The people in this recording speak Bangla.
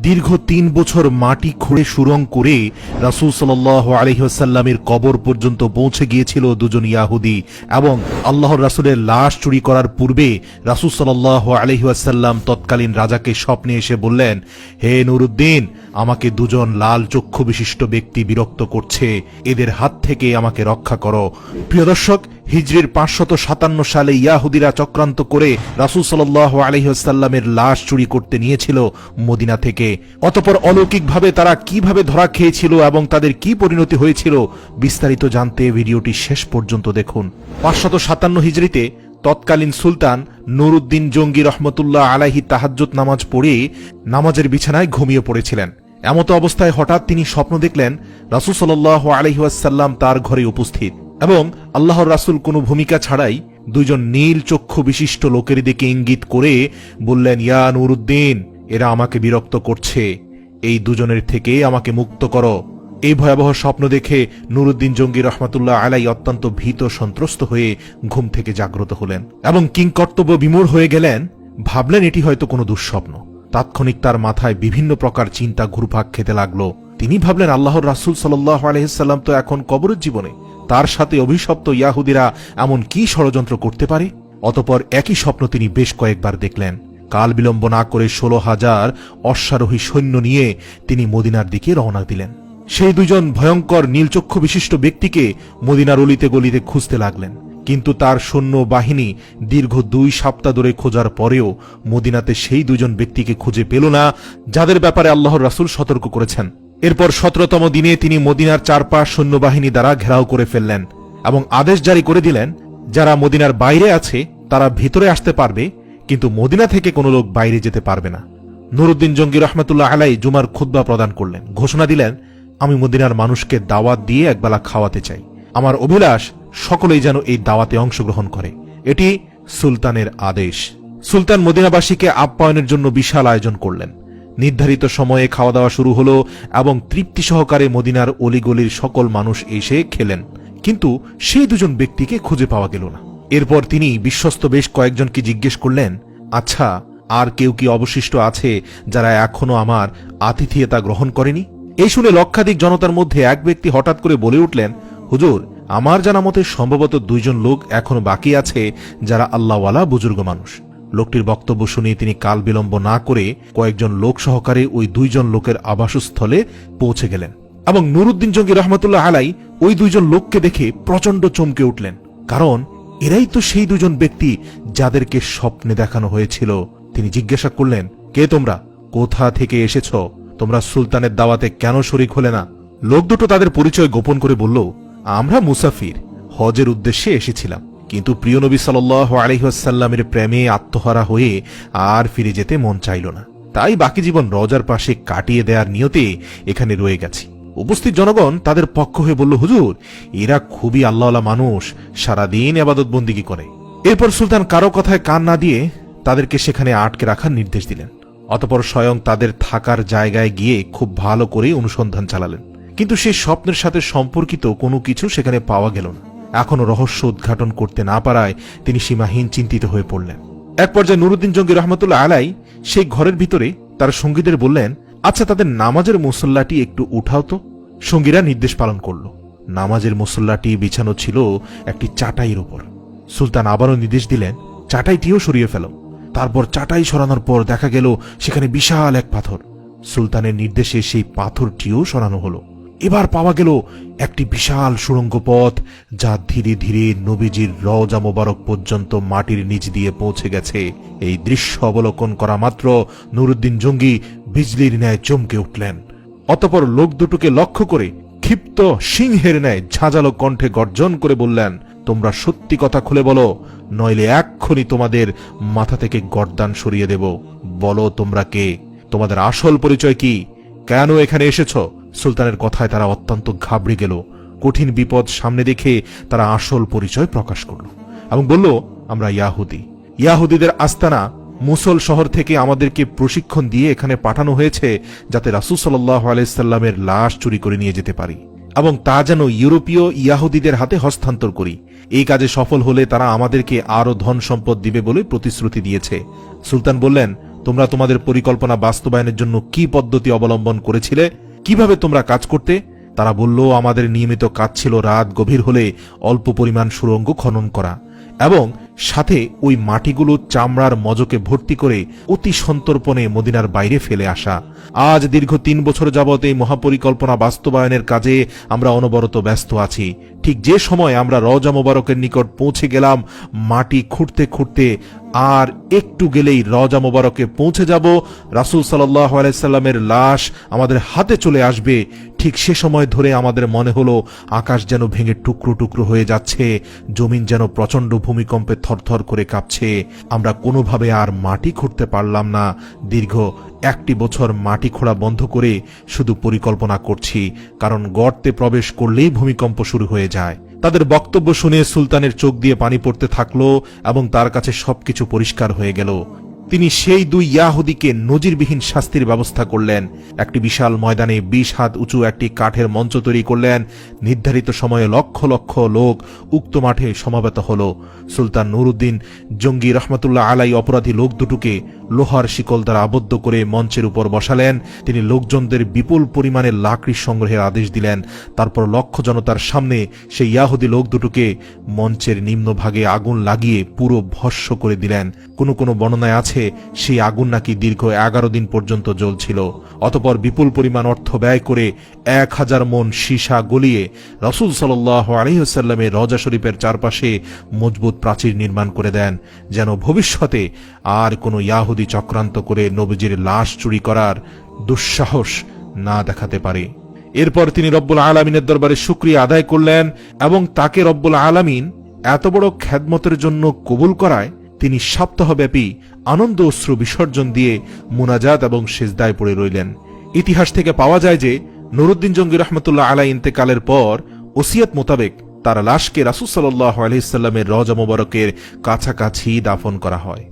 দীর্ঘ ৩ বছর মাটি খুঁড়ে সুরঙ্গ করে রাসূল সাল্লাল্লাহু আলাইহি ওয়াসাল্লামের কবর পর্যন্ত পৌঁছে গিয়েছিল দুজন ইয়াহুদি এবং আল্লাহর রাসূলের লাশ চুরি করার পূর্বে রাসূল সাল্লাল্লাহু আলাইহি ওয়াসাল্লাম তৎকালীন রাজাকে স্বপ্নে এসে বললেন, হে নুরুদ্দিন, আমাকে দুজন লাল চক্ষু বিশিষ্ট ব্যক্তি বিরক্ত করছে, এদের হাত থেকে আমাকে রক্ষা করো। প্রিয় দর্শক, হিজরির ৫৫৭ সালে ইয়াহুদিরা চক্রান্ত করে রাসূল সাল্লাল্লাহু আলাইহি ওয়াসাল্লামের লাশ চুরি করতে নিয়েছিল মদিনা থেকে। অতঃপর অলৌকিকভাবে তারা কিভাবে ধরা খেয়েছিল এবং তাদের কি পরিণতি হয়েছিল বিস্তারিত জানতে ভিডিওটি শেষ পর্যন্ত দেখুন। ৫৫৭ হিজরিতে তৎকালীন সুলতান নুরুদ্দিন জঙ্গি রহমতুল্লাহ আলাইহি তাহাজ্জুদ নামাজ পড়ে নামাজের বিছানায় ঘুমিয়ে পড়েছিলেন। এমতো অবস্থায় হঠাৎ তিনি স্বপ্ন দেখলেন রাসূল সাল্লাল্লাহু আলাইহি ওয়াসাল্লাম তার ঘরে উপস্থিত এবং আল্লাহর রাসূল কোনো ভূমিকা ছাড়াই দুইজন নীল চক্ষু বিশিষ্ট লোকের দিকে ইঙ্গিত করে বললেন, ইয়া নুরুদ্দিন, এরা আমাকে বিরক্ত করছে, এই দুজনের থেকে আমাকে মুক্ত করো। এই ভয়াবহ স্বপ্ন দেখে নুরুদ্দিন জঙ্গি রহমতুল্লাহ আলাই অত্যন্ত ভীত সন্ত্রস্ত হয়ে ঘুম থেকে জাগ্রত হলেন এবং কিংকর্তব্য বিমূঢ় হয়ে গেলেন। ভাবলেন এটি হয়তো কোনো দুঃস্বপ্ন। তাৎক্ষণিক তার মাথায় বিভিন্ন প্রকার চিন্তা ঘুরপাক খেতে লাগলো। তিনি ভাবলেন, আল্লাহর রাসূল সাল্লাল্লাহু আলাইহি ওয়াসাল্লাম তো এখন কবরের জীবনে, তার সাথে অভিশপ্ত ইয়াহুদিরা এমন কি ষড়যন্ত্র করতে পারে? অতঃপর একই স্বপ্ন তিনি বেশ কয়েকবার দেখলেন। কাল বিলম্ব না করে ১৬,০০০ অশ্বারোহী সৈন্য নিয়ে তিনি মদিনার দিকে রওনা দিলেন। সেই দুজন ভয়ঙ্কর নীলচক্ষু বিশিষ্ট ব্যক্তিকে মদিনার অলিতে গলিতে খুঁজতে লাগলেন, কিন্তু তার সৈন্য বাহিনী দীর্ঘ ২ সপ্তাহ ধরে খোঁজার পরেও মদিনাতে সেই দুজন ব্যক্তিকে খুঁজে পেল না, যাদের ব্যাপারে আল্লাহর রাসূল সতর্ক করেছেন। এরপর ১৭তম দিনে তিনি মদিনার চারপাশ সৈন্যবাহিনী দ্বারা ঘেরাও করে ফেললেন এবং আদেশ জারি করে দিলেন, যারা মদিনার বাইরে আছে তারা ভিতরে আসতে পারবে, কিন্তু মদিনা থেকে কোনো লোক বাইরে যেতে পারবে না। নুরুদ্দিন জঙ্গি রহমতুল্লাহ আলাই জুমার খুতবা প্রদান করলেন, ঘোষণা দিলেন, আমি মদিনার মানুষকে দাওয়াত দিয়ে একবেলা খাওয়াতে চাই। আমার অভিলাষ সকলেই যেন এই দাওয়াতে অংশগ্রহণ করে। এটি সুলতানের আদেশ। সুলতান মদিনাবাসীকে আপ্যায়নের জন্য বিশাল আয়োজন করলেন। নির্ধারিত সময়ে খাওয়া দাওয়া শুরু হলো এবং তৃপ্তি সহকারে মদিনার অলিগলির সকল মানুষ এসে খেলেন, কিন্তু সেই দুজন ব্যক্তিকে খুঁজে পাওয়া গেল না। এরপর তিনি বিশ্বস্ত বেশ কয়েকজনকে জিজ্ঞেস করলেন, আচ্ছা, আর কেউ কি অবশিষ্ট আছে যারা এখনো আমার আতিথেয়তা গ্রহণ করেনি? এই শুনে লক্ষাধিক জনতার মধ্যে এক ব্যক্তি হঠাৎ করে বলে উঠলেন, হুজুর, আমার জানা মতে সম্ভবত ২ জন লোক এখনো বাকি আছে যারা আল্লাহওয়ালা বুজুর্গ মানুষ। লোকটির বক্তব্য শুনে তিনি কাল বিলম্ব না করে কয়েকজন লোক সহকারে ওই ২ জন লোকের আবাসস্থলে পৌঁছে গেলেন এবং নুরুদ্দিন জঙ্গি রহমতুল্লাহ আলাই ওই ২ জন লোককে দেখে প্রচন্ড চমকে উঠলেন, কারণ এরাই তো সেই ২ জন ব্যক্তি যাদেরকে স্বপ্নে দেখানো হয়েছিল। তিনি জিজ্ঞাসা করলেন, কে তোমরা? কোথা থেকে এসেছ? তোমরা সুলতানের দাওয়াতে কেন শরীক হলে না? লোক দুটো তাদের পরিচয় গোপন করে বলল, আমরা মুসাফির, হজের উদ্দেশ্যে এসেছিলাম, কিন্তু প্রিয় নবী সাল্লাল্লাহু আলাইহি ওয়াসাল্লামের প্রেমে আত্মহারা হয়ে আর ফিরে যেতে মন চাইল না, তাই বাকি জীবন রওজার পাশে কাটিয়ে দেওয়ার নিয়তে এখানে রয়ে গেছি। উপস্থিত জনগণ তাদের পক্ষ হয়ে বলল, হুজুর, এরা খুবই আল্লাহওয়ালা মানুষ, সারাদিন ইবাদত বন্দিগি করে। এরপর সুলতান কারো কথায় কান না দিয়ে তাদেরকে সেখানে আটকে রাখার নির্দেশ দিলেন। অতঃপর স্বয়ং তাদের থাকার জায়গায় গিয়ে খুব ভালো করে অনুসন্ধান চালালেন, কিন্তু সেই স্বপ্নের সাথে সম্পর্কিত কোনো কিছু সেখানে পাওয়া গেল না। এখনো রহস্য উদ্ঘাটন করতে না পারায় তিনি সীমাহীন চিন্তিত হয়ে পড়লেন। এক পর্যায়ে নুরুদ্দিন জঙ্গি রহমতুল্লাহ আলাই সেই ঘরের ভিতরে তার সঙ্গীদের বললেন, আচ্ছা, তাদের নামাজের মুসল্লাটি একটু উঠাও তো। সঙ্গীরা নির্দেশ পালন করল। নামাজের মুসল্লাটি বিছানো ছিল একটি চাটাইয়ের উপর। সুলতান আবারও নির্দেশ দিলেন, চাটাইটিও সরিয়ে ফেল। তারপর চাটাই সরানোর পর দেখা গেল সেখানে বিশাল এক পাথর। সুলতানের নির্দেশে সেই পাথরটিও সরানো হলো। এবার পাওয়া গেল একটি বিশাল সুড়ঙ্গ পথ, যা ধীরে ধীরে নবীজির রওজা মোবারক পর্যন্ত মাটির নিচ দিয়ে পৌঁছে গেছে। এই দৃশ্য অবলোকন করা মাত্র নুরুদ্দিন জঙ্গি বিজলির ন্যায় চমকে উঠলেন। অতঃপর লোক দুটোকে লক্ষ্য করে ক্ষিপ্ত সিংহের ন্যায় ঝাঁঝালো কণ্ঠে গর্জন করে বললেন, তোমরা সত্যি কথা খুলে বলো, নইলে এক্ষুনি তোমাদের মাথা থেকে গর্দান সরিয়ে দেব। বলো তোমরা কে? তোমাদের আসল পরিচয় কি? কেন এখানে এসেছ? সুলতানের কথায় তারা অত্যন্ত ঘাবড়ে গেল। কঠিন বিপদ সামনে দেখে তারা আসল পরিচয় প্রকাশ করল এবং বলল, আমরা ইয়াহুদি। ইয়াহুদিদের আস্তানা মুসল শহর থেকে আমাদেরকে প্রশিক্ষণ দিয়ে এখানে পাঠানো হয়েছে যাতে রাসূল সাল্লাল্লাহু আলাইহি সাল্লামের লাশ চুরি করে নিয়ে যেতে পারি এবং তা যেন ইউরোপীয় ইয়াহুদিদের হাতে হস্তান্তর করি। এই কাজে সফল হলে তারা আমাদেরকে আরো ধন সম্পদ দিবে বলে প্রতিশ্রুতি দিয়েছে। সুলতান বললেন, তোমরা তোমাদের পরিকল্পনা বাস্তবায়নের জন্য কি পদ্ধতি অবলম্বন করেছিলে, কিভাবে তোমরা কাজ করতে? তারা বলল, আমাদের নিয়মিত কাজ ছিল রাত গভীর হলে অল্প পরিমাণ সুড়ঙ্গ খনন করা এবং সাথে ওই মাটিগুলো চামড়ার মজকে ভর্তি করে অতি সন্তর্পণে মদিনার বাইরে ফেলে আসা। আজ দীর্ঘ 3 বছর যাবৎ এই মহাপরিকল্পনা বাস্তবায়নের কাজে আমরা অনবরত ব্যস্ত আছি। ঠিক যে সময় আমরা রওজা মোবারকের নিকট পৌঁছে গেলাম, মাটি খুঁড়তে খুঁড়তে আর একটু গেলেই রওজা মোবারকে পৌঁছে যাব, রাসূল সাল্লাল্লাহু আলাইহি সাল্লামের লাশ আমাদের হাতে চলে আসবে, ঠিক সে সময় ধরে আমাদের মনে হলো আকাশ যেন ভেঙে টুকরো টুকরো হয়ে যাচ্ছে, জমিন যেন প্রচণ্ড ভূমিকম্পে থরথর করে কাঁপছে। আমরা কোনোভাবে আর মাটি খুঁড়তে পারলাম না। দীর্ঘ 1 বছর মাটি খোঁড়া বন্ধ করে শুধু পরিকল্পনা করছি, কারণ গর্তে প্রবেশ করলেই ভূমিকম্প শুরু হয়ে যায়। তাদের বক্তব্য শুনে সুলতানের চোখ দিয়ে পানি পড়তে থাকলো এবং তার কাছে সবকিছু পরিষ্কার হয়ে গেল। তিনি সেই 2 ইয়াহুদীকে নজিরবিহীন শাস্তির ব্যবস্থা করলেন। একটি বিশাল ময়দানে 20 হাত উঁচু একটি কাঠের মঞ্চ তৈরি করলেন। নির্ধারিত সময়ে লক্ষ লক্ষ লোক উক্ত মাঠে সমাবেত হল। সুলতান নুরউদ্দিন জঙ্গি রহমতুল্লাহ আলাই অপরাধী লোক দুটোকে লোহার শিকল দ্বারা আবদ্ধ করে মঞ্চের উপর বসালেন। তিনি লোকজনদের বিপুল পরিমাণে লাকড়ি সংগ্রহের আদেশ দিলেন। তারপর লক্ষ জনতার সামনে সেই ইয়াহুদী লোক দুটোকে মঞ্চের নিম্নভাগে আগুন লাগিয়ে পুরো ভস্ম করে দিলেন। কোনো কোনো বর্ণনায় আছে সেই আগুন নাকি দীর্ঘ 11 দিন পর্যন্ত জ্বলছিল। অতঃপর বিপুল পরিমাণ অর্থ ব্যয় করে 1000 মণ সীসা গলিয়ে রাসূল সাল্লাল্লাহু আলাইহি ওয়াসাল্লামের রওজা শরীফের চারপাশে মজবুত প্রাচীর নির্মাণ করে দেন, যেন ভবিষ্যতে আর কোনো ইয়াহুদী চক্রান্ত করে নবীজির লাশ চুরি করার দুঃসাহস না দেখাতে পারে। এরপর তিনি রব্বুল আলামিনের দরবারে শুকরিয়া আদায় করলেন এবং তাকে রব্বুল আলামিন এত বড় খেদমতের জন্য কবুল করায় তিনি সপ্তাহব্যাপী আনন্দ অশ্রু বিসর্জন দিয়ে মুনাজাত এবং সিজদায় পড়ে রইলেন। ইতিহাস থেকে পাওয়া যায় যে নুরউদ্দিন জঙ্গি রহমতুল্লাহ আলাই ইন্তেকালের পর ওসিয়ত মোতাবেক তার লাশকে রাসূল সাল্লাল্লাহু আলাইহি সাল্লামের রওজা মোবারকের কাছাকাছি দাফন করা হয়।